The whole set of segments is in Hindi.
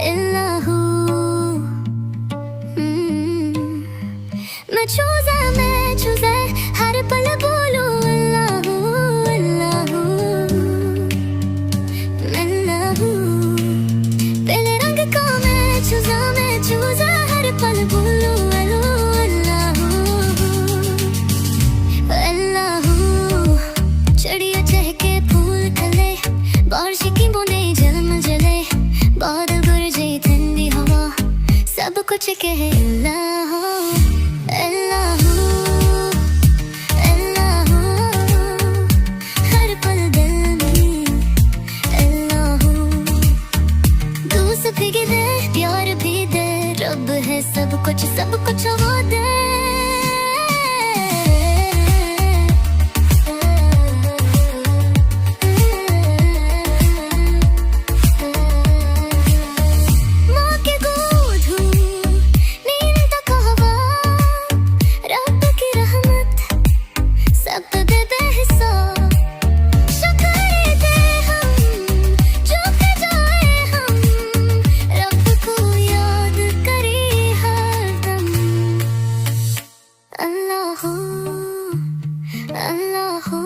इल्लाहू। मैं चूज़े हर पल बोलूं अल्लाहू अल्लाहू अल्लाहू। पहले रंग का मैं चूज़ा हर पल बोलूं अल्लाहू अल्लाहू। चिड़िया चहके फूल खिले, बारिश की बूंदें झलमल जले, बादल गरजे ठंडी हवा, सब कुछ कहे अल्लाहू अल्लाहू अल्लाहू। हर पल दिल में अल्लाहू। दोस्त भीगे दे, प्यार भी दे, रब है सब कुछ वो दे। अल्लाहू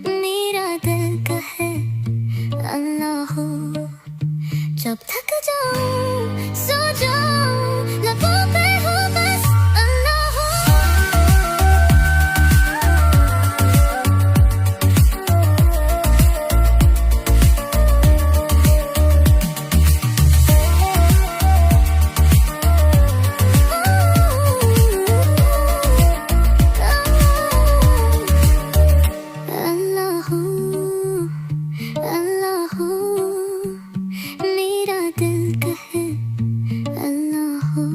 मेरा दिल का है अल्लाहू। जब थक जाऊं सो जाऊं, लबों पे हो बस अल्लाहू। अल्लाहू मेरा दिल का है अल्लाहू।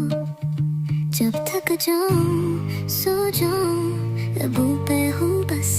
जब थक जाऊं सो जाऊं, लबों पे हो बस